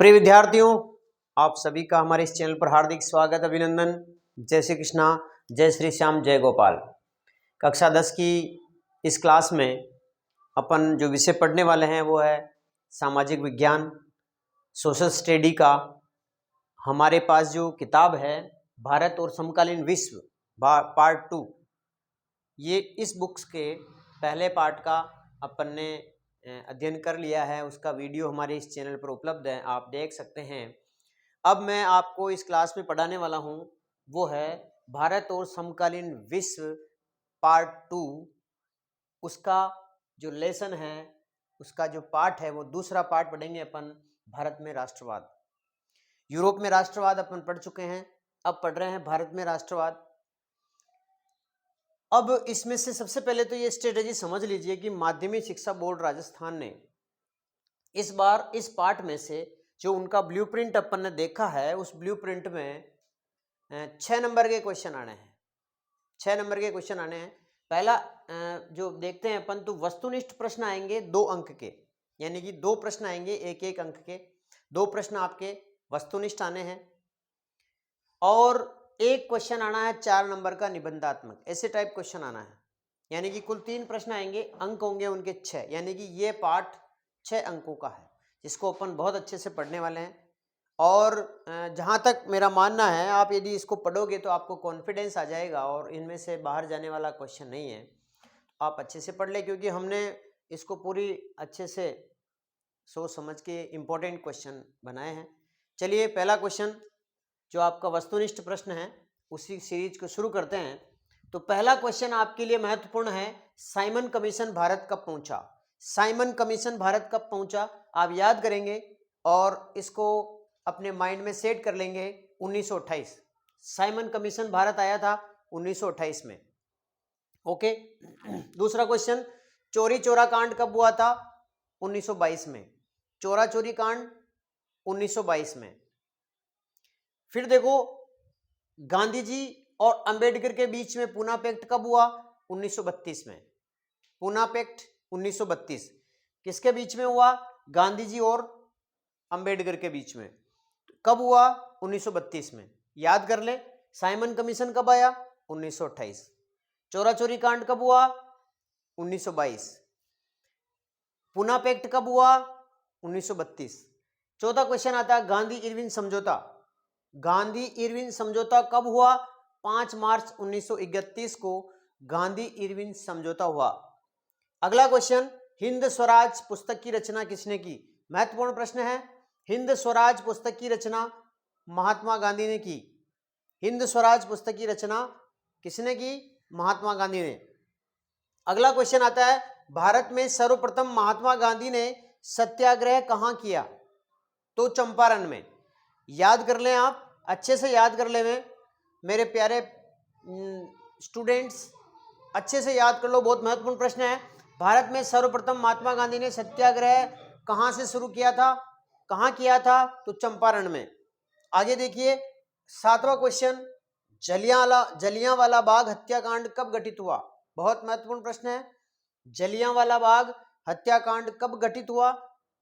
प्रिय विद्यार्थियों, आप सभी का हमारे इस चैनल पर हार्दिक स्वागत, अभिनंदन। जय श्री कृष्णा, जय श्री श्याम, जय गोपाल। कक्षा 10 की इस क्लास में अपन जो विषय पढ़ने वाले हैं वो है सामाजिक विज्ञान, सोशल स्टडी का। हमारे पास जो किताब है भारत और समकालीन विश्व पार्ट 2, ये इस बुक्स के पहले पार्ट का अपन ने अध्ययन कर लिया है। उसका वीडियो हमारे इस चैनल पर उपलब्ध है, आप देख सकते हैं। अब मैं आपको इस क्लास में पढ़ाने वाला हूँ वो है भारत और समकालीन विश्व पार्ट 2। उसका जो लेसन है, उसका जो पार्ट है वो दूसरा पार्ट पढ़ेंगे अपन, भारत में राष्ट्रवाद। यूरोप में राष्ट्रवाद अपन पढ़ चुके हैं, अब पढ़ रहे हैं भारत में राष्ट्रवाद। अब इसमें से सबसे पहले तो ये स्ट्रेटेजी समझ लीजिए कि माध्यमिक शिक्षा बोर्ड राजस्थान ने इस बार इस पार्ट में से जो उनका ब्लूप्रिंट अपन ने देखा है, उस ब्लूप्रिंट में 6 नंबर के क्वेश्चन आने हैं। 6 नंबर के क्वेश्चन आने हैं। पहला जो देखते हैं अपन, तो वस्तुनिष्ठ प्रश्न आएंगे 2 अंक के, यानी कि 2 प्रश्न आएंगे 1-1 अंक के। 2 प्रश्न आपके वस्तुनिष्ठ आने हैं और एक क्वेश्चन आना है 4 नंबर का निबंधात्मक, ऐसे टाइप क्वेश्चन आना है। यानी कि कुल 3 प्रश्न आएंगे, अंक होंगे उनके 6, यानी कि ये पार्ट 6 अंकों का है, जिसको अपन बहुत अच्छे से पढ़ने वाले हैं। और जहाँ तक मेरा मानना है, आप यदि इसको पढ़ोगे तो आपको कॉन्फिडेंस आ जाएगा और इनमें से बाहर जाने वाला क्वेश्चन नहीं है। आप अच्छे से पढ़ ले, क्योंकि हमने इसको पूरी अच्छे से सोच समझ के इम्पोर्टेंट क्वेश्चन बनाए हैं। चलिए, पहला क्वेश्चन जो आपका वस्तुनिष्ठ प्रश्न है, उसी सीरीज को शुरू करते हैं। तो पहला क्वेश्चन आपके लिए महत्वपूर्ण है, साइमन कमीशन भारत कब पहुंचा? साइमन कमीशन भारत कब पहुंचा, आप याद करेंगे और इसको अपने माइंड में सेट कर लेंगे। 1928 साइमन कमीशन भारत आया था 1928 में। ओके। दूसरा क्वेश्चन, चोरी चोरा कांड कब हुआ था? 1922 में। चोरा चोरी कांड 1922 में। फिर देखो, गांधी जी और अंबेडकर के बीच में पूना पैक्ट कब हुआ? 1932 में। पूना पैक्ट 1932 किसके बीच में हुआ? गांधी जी और अंबेडकर के बीच में। कब हुआ? 1932 में। याद कर ले। साइमन कमीशन कब आया? 1928। चोरा चोरी कांड कब हुआ? 1922। पूना पैक्ट कब हुआ? 1932। चौथा क्वेश्चन आता है, गांधी इरविन समझौता। गांधी इरविन समझौता कब हुआ? 5 मार्च 1931 को गांधी इरविन समझौता हुआ। अगला क्वेश्चन, हिंद स्वराज पुस्तक की रचना किसने की? महत्वपूर्ण प्रश्न है। हिंद स्वराज पुस्तक की रचना महात्मा गांधी ने की। हिंद स्वराज पुस्तक की रचना किसने की? महात्मा गांधी ने। अगला क्वेश्चन आता है, भारत में सर्वप्रथम महात्मा गांधी ने सत्याग्रह कहां किया? तो चंपारण में। याद कर लें, आप अच्छे से याद कर ले। मेरे प्यारे स्टूडेंट्स, अच्छे से याद कर लो, बहुत महत्वपूर्ण प्रश्न है। भारत में सर्वप्रथम महात्मा गांधी ने सत्याग्रह कहां से शुरू किया था? कहां किया था? तो चंपारण में। आगे देखिए, 7वां क्वेश्चन, जलियांवाला बाग हत्याकांड कब घटित हुआ? बहुत महत्वपूर्ण प्रश्न है। जलियांवाला बाग हत्याकांड कब घटित हुआ?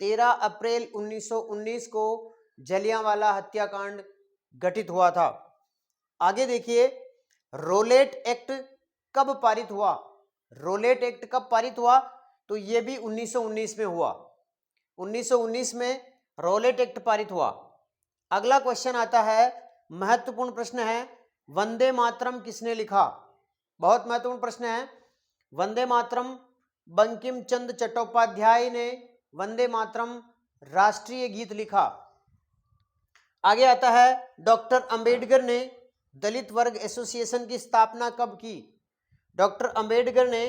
13 अप्रैल 1919 को जलियांवाला हत्याकांड घटित हुआ था। आगे देखिए, रोलेट एक्ट कब पारित हुआ? रोलेट एक्ट कब पारित हुआ? तो यह भी 1919 में हुआ। 1919 में रोलेट एक्ट पारित हुआ। अगला क्वेश्चन आता है, महत्वपूर्ण प्रश्न है, वंदे मातरम किसने लिखा? बहुत महत्वपूर्ण प्रश्न है। वंदे मातरम बंकिम चंद्र चट्टोपाध्याय ने वंदे मातरम राष्ट्रीय गीत लिखा। आगे आता है, डॉक्टर अंबेडकर ने दलित वर्ग एसोसिएशन की स्थापना कब की? डॉक्टर अंबेडकर ने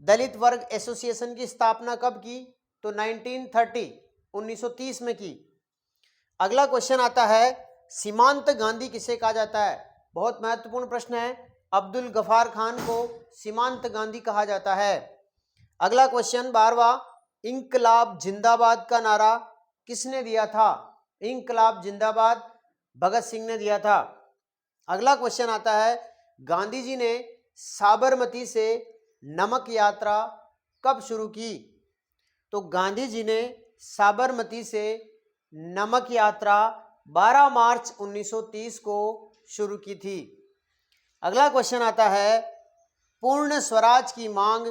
दलित वर्ग एसोसिएशन की स्थापना कब की? तो 1930 में की। अगला क्वेश्चन आता है, सीमांत गांधी किसे कहा जाता है? बहुत महत्वपूर्ण प्रश्न है। अब्दुल गफार खान को सीमांत गांधी कहा जाता है। अगला क्वेश्चन 12वां, इंकलाब जिंदाबाद का नारा किसने दिया था? इंकलाब जिंदाबाद भगत सिंह ने दिया था। अगला क्वेश्चन आता है, गांधी जी ने साबरमती से नमक यात्रा कब शुरू की? तो गांधी जी ने साबरमती से नमक यात्रा 12 मार्च 1930 को शुरू की थी। अगला क्वेश्चन आता है, पूर्ण स्वराज की मांग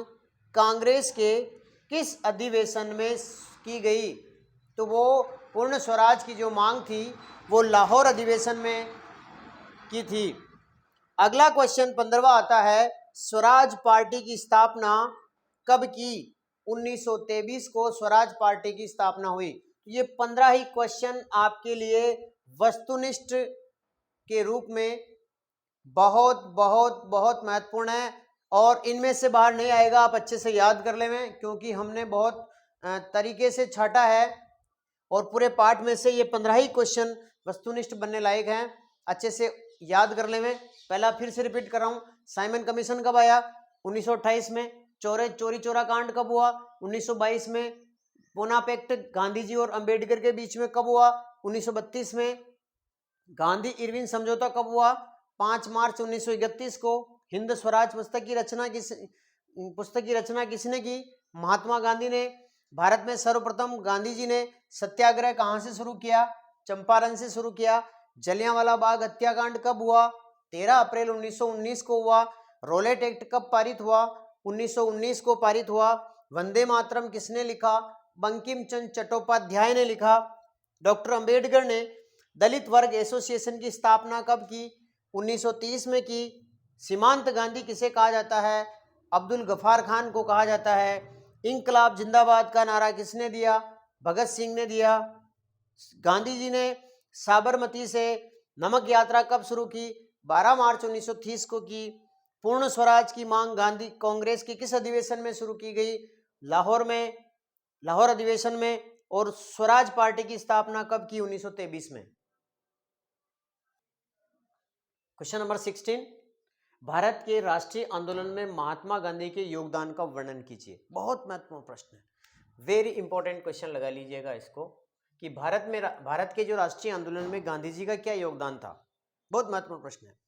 कांग्रेस के किस अधिवेशन में की गई? तो वो पूर्ण स्वराज की जो मांग थी वो लाहौर अधिवेशन में की थी। अगला क्वेश्चन 15वां आता है, स्वराज पार्टी की स्थापना कब की? 1923 को स्वराज पार्टी की स्थापना हुई। ये 15 ही क्वेश्चन आपके लिए वस्तुनिष्ठ के रूप में बहुत बहुत बहुत महत्वपूर्ण है और इनमें से बाहर नहीं आएगा। आप अच्छे से याद कर लें, क्योंकि हमने बहुत तरीके से छाटा है और पूरे पाठ में से ये 15 ही क्वेश्चन वस्तुनिष्ठ बनने लायक हैं। अच्छे से याद कर लें। पहला फिर से रिपीट कर रहा हूँ, साइमन कमीशन कब आया? 1928 में। चोरी चोरा कांड कब हुआ? 1922 में। बोनापेक्ट गांधी जी और अंबेडकर के बीच में कब हुआ? 1932 में। गांधी इरविन समझौता कब हुआ? 5 मार्च 1931 को। हिंद स्वराज पुस्तक की रचना किसने की? महात्मा गांधी ने। भारत में सर्वप्रथम गांधी जी ने सत्याग्रह कहां से शुरू किया? चंपारण से शुरू किया। जलियांवाला बाग हत्याकांड कब हुआ? 13 अप्रैल 1919 को हुआ। रोलेट एक्ट कब पारित हुआ? 1919 को पारित हुआ। वंदे मातरम किसने लिखा? बंकिम चंद्र चट्टोपाध्याय ने लिखा। डॉक्टर अंबेडकर ने दलित वर्ग एसोसिएशन की स्थापना कब की? 1930 में की। सीमांत गांधी किसे कहा जाता है? अब्दुल गफार खान को कहा जाता है। इंकलाब जिंदाबाद का नारा किसने दिया? भगत सिंह ने दिया। गांधी जी ने साबरमती से नमक यात्रा कब शुरू की? 12 मार्च 1930 को की। पूर्ण स्वराज की मांग गांधी कांग्रेस के किस अधिवेशन में शुरू की गई? लाहौर में, लाहौर अधिवेशन में। और स्वराज पार्टी की स्थापना कब की? 1923 में। क्वेश्चन नंबर 16, भारत के राष्ट्रीय आंदोलन में महात्मा गांधी के योगदान का वर्णन कीजिए। बहुत महत्वपूर्ण प्रश्न है, वेरी इंपॉर्टेंट क्वेश्चन लगा लीजिएगा इसको, कि भारत के जो राष्ट्रीय आंदोलन में गांधी जी का क्या योगदान था। बहुत महत्वपूर्ण प्रश्न है।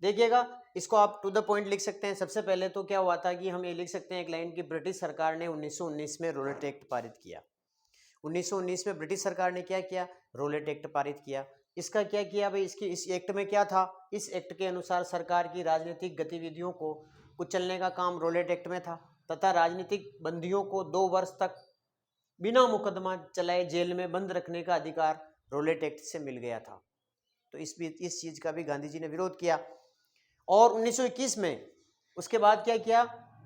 देखिएगा, इसको आप टू द पॉइंट लिख सकते हैं। सबसे पहले तो क्या हुआ था कि हम ये लिख सकते हैं एक लाइन की, ब्रिटिश सरकार ने 1919 में रोलेट एक्ट पारित किया। 1919 में ब्रिटिश सरकार ने क्या किया? रोलेट एक्ट पारित किया। इसका क्या किया भाई? इस एक्ट में क्या था? इस एक्ट के अनुसार सरकार की राजनीतिक गतिविधियों को कुचलने का काम रोलेट एक्ट में था, तथा राजनीतिक बंदियों को 2 वर्ष तक बिना मुकदमा चलाए जेल में बंद रखने का अधिकार रोलेट एक्ट से मिल गया था। तो इस चीज का भी गांधी जी ने विरोध किया। और 1921 में उसके बाद क्या किया?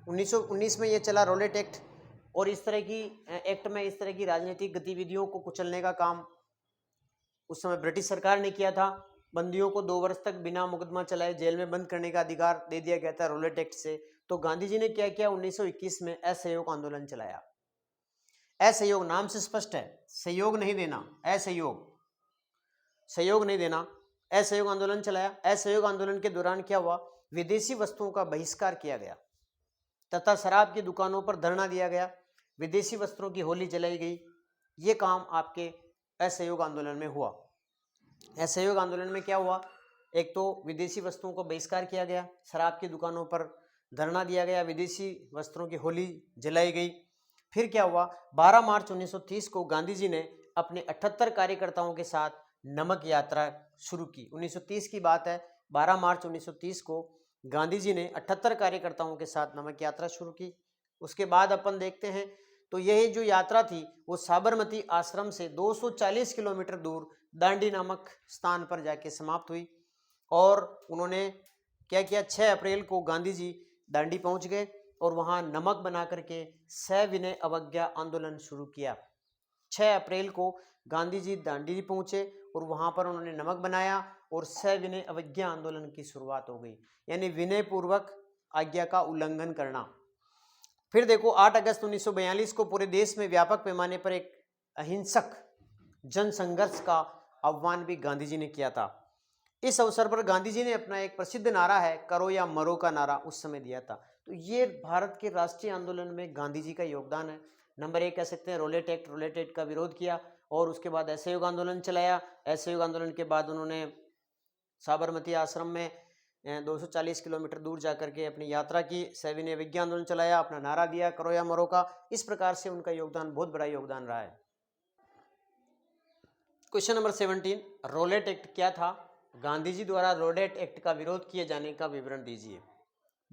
1919 में ये चला रोलेट एक्ट, और इस तरह की एक्ट में इस तरह की राजनीतिक गतिविधियों को कुचलने का काम उस समय ब्रिटिश सरकार ने किया था। बंदियों को 2 वर्ष तक बिना मुकदमा चलाए जेल में बंद करने का अधिकार दे दिया गया था रोलेट एक्ट से। तो गांधी जी ने क्या किया? 1921 में असहयोग आंदोलन चलाया। असहयोग नाम से स्पष्ट है, सहयोग नहीं देना, असहयोग, सहयोग नहीं देना। असहयोग आंदोलन चलाया। असहयोग आंदोलन के दौरान क्या हुआ? विदेशी वस्तुओं का बहिष्कार किया गया तथा शराब की दुकानों पर धरना दिया गया। विदेशी वस्त्रों की होली जलाई गई। ये काम आपके असहयोग आंदोलन में हुआ। असहयोग आंदोलन में क्या हुआ? एक तो विदेशी वस्तुओं को बहिष्कार किया गया, शराब की दुकानों पर धरना दिया गया, विदेशी वस्त्रों की होली जलाई गई। फिर क्या हुआ? 12 मार्च 1930 को गांधी जी ने अपने 78 कार्यकर्ताओं के साथ नमक यात्रा शुरू की। 1930 की बात है, 12 मार्च 1930 को गांधी जी ने 78 कार्यकर्ताओं के साथ नमक यात्रा शुरू की। उसके बाद अपन देखते हैं तो यह जो यात्रा थी वो साबरमती आश्रम से 240 किलोमीटर दूर दांडी नामक स्थान पर जाके समाप्त हुई। और उन्होंने क्या किया? 6 अप्रैल को गांधी जी दांडी पहुंच गए और वहां नमक बना करके सविनय अवज्ञा आंदोलन शुरू किया। 6 अप्रैल को गांधी जी दांडी पहुंचे और वहां पर उन्होंने नमक बनाया और सविनय अवज्ञा आंदोलन की शुरुआत हो गई, यानी विनय पूर्वक आज्ञा का उल्लंघन करना। फिर देखो 8 अगस्त 1942 को पूरे देश में व्यापक पैमाने पर एक अहिंसक जन संघर्ष का आह्वान भी गांधी जी ने किया था। इस अवसर पर गांधी जी ने अपना एक प्रसिद्ध नारा है, करो या मरो का नारा उस समय दिया था। तो ये भारत के राष्ट्रीय आंदोलन में गांधी जी का योगदान है। नंबर 1 कह सकते हैं रोलेट एक्ट का विरोध किया और उसके बाद असहयोग आंदोलन चलाया। असहयोग आंदोलन के बाद उन्होंने साबरमती आश्रम में 240 किलोमीटर दूर जाकर के अपनी यात्रा की, सविनय अवज्ञा आंदोलन चलाया, अपना नारा दिया करो या मरो का। इस प्रकार से उनका योगदान बहुत बड़ा योगदान रहा है। क्वेश्चन नंबर 17, रोलेट एक्ट क्या था? गांधी जी द्वारा रोलेट एक्ट का विरोध किए जाने का विवरण दीजिए।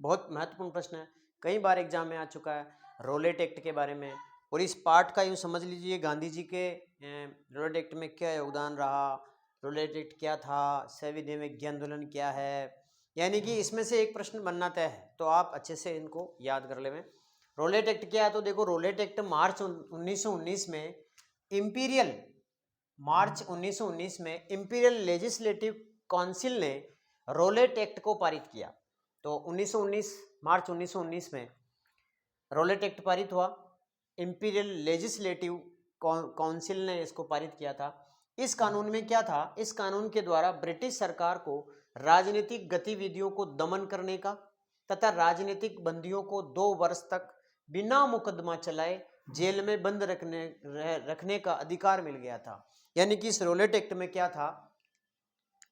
बहुत महत्वपूर्ण प्रश्न है, कई बार एग्जाम में आ चुका है रोलेट एक्ट के बारे में। और इस पार्ट का यूँ समझ लीजिए, गांधी जी के रोलेट एक्ट में क्या योगदान रहा, रोलेट एक्ट क्या था, सविनय अवज्ञा आंदोलन क्या है, यानी कि इसमें से एक प्रश्न बनना तय है, तो आप अच्छे से इनको याद कर लें। रोलेट एक्ट क्या है? तो देखो, रोलेट एक्ट मार्च 1919 में इंपीरियल मार्च 1919 में इंपीरियल लेजिस्लेटिव काउंसिल ने रोलेट एक्ट को पारित किया। तो 1919 मार्च 1919 में रोलेट एक्ट पारित हुआ, इंपीरियल लेजिस्लेटिव काउंसिल ने इसको पारित किया था। इस कानून में क्या था? इस कानून के द्वारा ब्रिटिश सरकार को राजनीतिक गतिविधियों को दमन करने का तथा राजनीतिक बंदियों को 2 वर्ष तक बिना मुकदमा चलाए जेल में बंद रखने का अधिकार मिल गया था। यानी कि इस रोलेट एक्ट में क्या था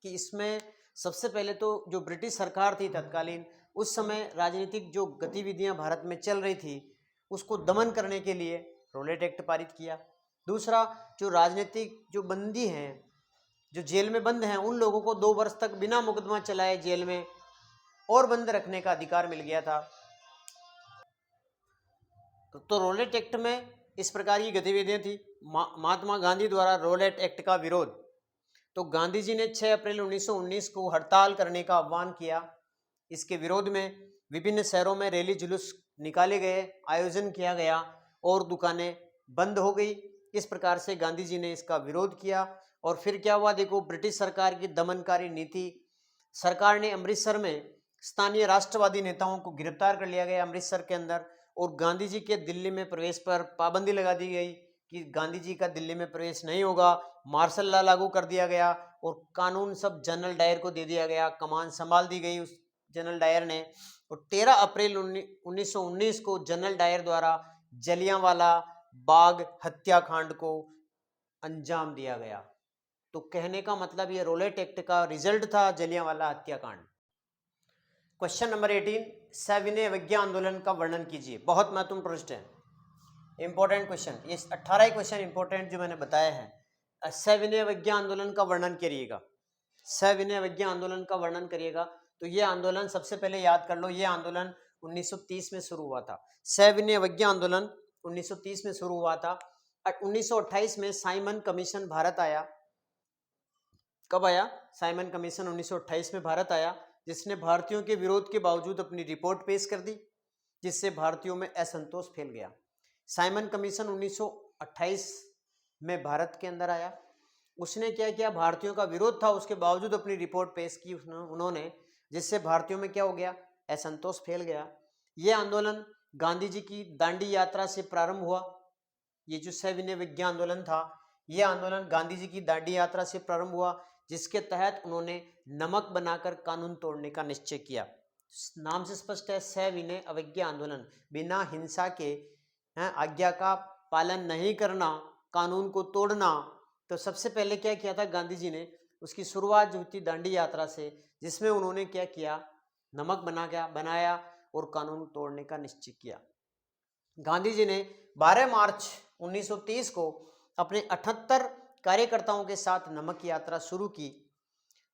कि इसमें सबसे पहले तो जो ब्रिटिश सरकार थी तत्कालीन, उस समय राजनीतिक जो गतिविधियां भारत में चल रही थी उसको दमन करने के लिए रोलेट एक्ट पारित किया। दूसरा, जो राजनीतिक जो बंदी हैं, जो जेल में बंद हैं, उन लोगों को 2 वर्ष तक बिना मुकदमा चलाए जेल में और बंद रखने का अधिकार मिल गया था। तो रोलेट एक्ट में इस प्रकार की गतिविधियां थी। महात्मा गांधी द्वारा रोलेट एक्ट का विरोध, तो गांधी जी ने 6 अप्रैल 1919 को हड़ताल करने का आह्वान किया। इसके विरोध में विभिन्न शहरों में रैली जुलूस निकाले गए, आयोजन किया गया और दुकानें बंद हो गई। इस प्रकार से गांधी जी ने इसका विरोध किया। और फिर क्या हुआ? देखो, ब्रिटिश सरकार की दमनकारी नीति, सरकार ने अमृतसर में स्थानीय राष्ट्रवादी नेताओं को गिरफ्तार कर लिया गया अमृतसर के अंदर, और गांधी जी के दिल्ली में प्रवेश पर पाबंदी लगा दी गई कि गांधी जी का दिल्ली में प्रवेश नहीं होगा। मार्शल लॉ लागू कर दिया गया और कानून सब जनरल डायर को दे दिया गया, कमान संभाल दी गई उस जनरल डायर ने। और 13 अप्रैल 1919 को जनरल डायर द्वारा जलियांवाला बाग हत्याकांड को अंजाम दिया गया। तो कहने का मतलब ये रोलेट एक्ट का रिजल्ट था जलियांवाला हत्याकांड। क्वेश्चन नंबर 18, सविनय अवज्ञा आंदोलन का वर्णन कीजिए। बहुत महत्वपूर्ण प्रश्न है, इंपॉर्टेंट क्वेश्चन। ये 18 क्वेश्चन इंपॉर्टेंट जो मैंने बताया है। सविनय अवज्ञा आंदोलन का वर्णन करिएगा, सविनय अवज्ञा आंदोलन का वर्णन करिएगा। तो ये आंदोलन सबसे पहले याद कर लो, ये आंदोलन 1930 में शुरू हुआ था। सविनय अवज्ञा आंदोलन 1930 में शुरू हुआ था। 1928 में साइमन कमीशन भारत आया। कब आया? साइमन कमीशन 1928 में भारत आया, जिसने भारतीयों के विरोध के बावजूद अपनी रिपोर्ट पेश कर दी, जिससे भारतीयों में असंतोष फैल गया। साइमन कमीशन 1928 में भारत के अंदर आया। उसने क्या किया? भारतीयों का विरोध था, उसके बावजूद अपनी रिपोर्ट पेश की उन्होंने, जिससे भारतीयों में क्या हो गया? असंतोष फैल गया। यह आंदोलन गांधी जी की दांडी यात्रा से प्रारंभ हुआ। ये जो सविनय अवज्ञा आंदोलन था, यह आंदोलन गांधी जी की दांडी यात्रा से प्रारंभ हुआ, जिसके तहत उन्होंने नमक बनाकर कानून तोड़ने का निश्चय किया। नाम से स्पष्ट है, सविनय अवज्ञा आंदोलन, बिना हिंसा के आज्ञा का पालन नहीं करना, कानून को तोड़ना। तो सबसे पहले क्या किया था गांधी जी ने? उसकी शुरुआत जो थी दांडी यात्रा से, जिसमें उन्होंने क्या किया? नमक बनाया और कानून तोड़ने का निश्चय किया। गांधी जी ने 12 मार्च 1930 को अपने 78 कार्यकर्ताओं के साथ नमक यात्रा शुरू की।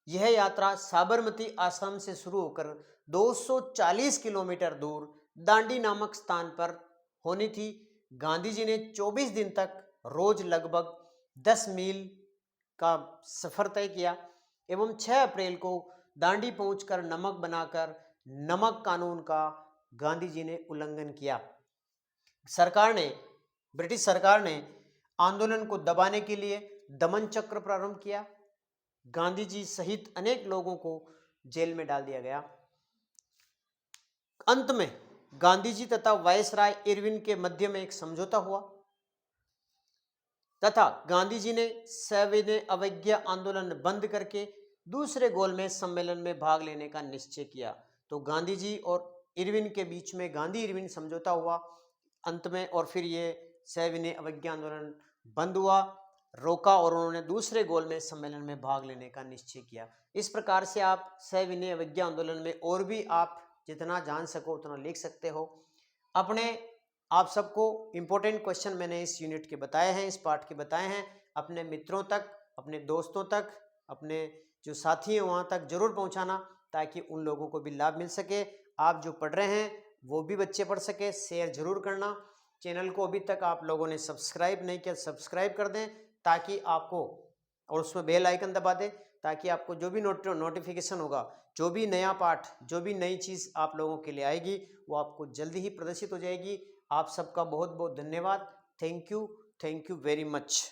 यह यात्रा साबरमती आश्रम से शुरू होकर 240 किलोमीटर दूर दांडी नामक स्थान पर होनी थी। गांधी जी ने 24 दिन तक रोज लगभग 10 मील का सफर तय किया एवं 6 अप्रैल को दांडी पहुंचकर नमक बनाकर नमक कानून का गांधी जी ने उल्लंघन किया। ब्रिटिश सरकार ने आंदोलन को दबाने के लिए दमन चक्र प्रारंभ किया। गांधी जी सहित अनेक लोगों को जेल में डाल दिया गया। अंत में गांधी जी तथा वायसराय इरविन के मध्य में एक समझौता हुआ तथा गांधी जी ने सविनय अवज्ञा आंदोलन बंद करके दूसरे गोलमेज सम्मेलन में भाग लेने का निश्चय किया। तो गांधी जी और इरविन के बीच में गांधी इरविन समझौता हुआ अंत में, और फिर ये सविनय अवज्ञा आंदोलन बंद हुआ, रोका और उन्होंने दूसरे गोलमेज सम्मेलन में भाग लेने का निश्चय किया। इस प्रकार से आप सविनय अवज्ञा आंदोलन में और भी आप जितना जान सको उतना लिख सकते हो। आप सबको इम्पोर्टेंट क्वेश्चन मैंने इस यूनिट के बताए हैं, इस पार्ट के बताए हैं। अपने मित्रों तक अपने दोस्तों तक, अपने जो साथी हैं वहाँ तक जरूर पहुँचाना, ताकि उन लोगों को भी लाभ मिल सके। आप जो पढ़ रहे हैं वो भी बच्चे पढ़ सके। शेयर जरूर करना। चैनल को अभी तक आप लोगों ने सब्सक्राइब नहीं किया, सब्सक्राइब कर दें ताकि आपको, और उसमें बेल आइकन दबा दें ताकि आपको जो भी नोटिफिकेशन होगा, जो भी नया पाठ, जो भी नई चीज़ आप लोगों के लिए आएगी, वो आपको जल्दी ही प्रदर्शित हो जाएगी। आप सबका बहुत बहुत धन्यवाद। Thank you very much.